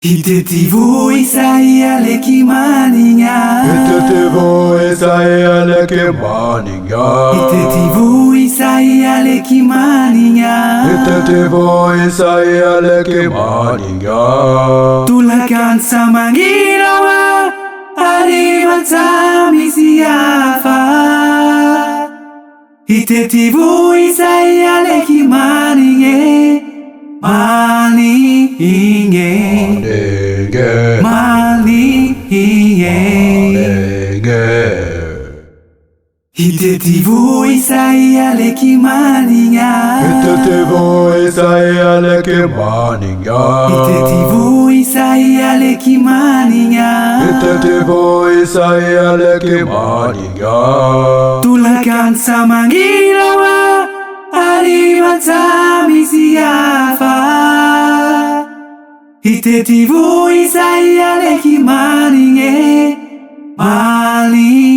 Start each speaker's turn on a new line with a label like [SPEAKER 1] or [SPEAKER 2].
[SPEAKER 1] Itetivo Isaia leki maninga.
[SPEAKER 2] Itetivo Isaia leki maninga.
[SPEAKER 1] Itetivo Isaia leki maninga.
[SPEAKER 2] Itetivo Isaia leki maninga.
[SPEAKER 1] Tulakan sama ginawa ari macam siapa. Itetivo Isaia leki maninga. Itetivo Isaia leki maninga.
[SPEAKER 2] Itetivo Isaia leki maninga.
[SPEAKER 1] Itetivo Isaia leki maninga.
[SPEAKER 2] Itetivo Isaia leki maninga.
[SPEAKER 1] Tulakan sama ginawa ari macam siapa. Itetivo Isaia leki maninga. Malinge.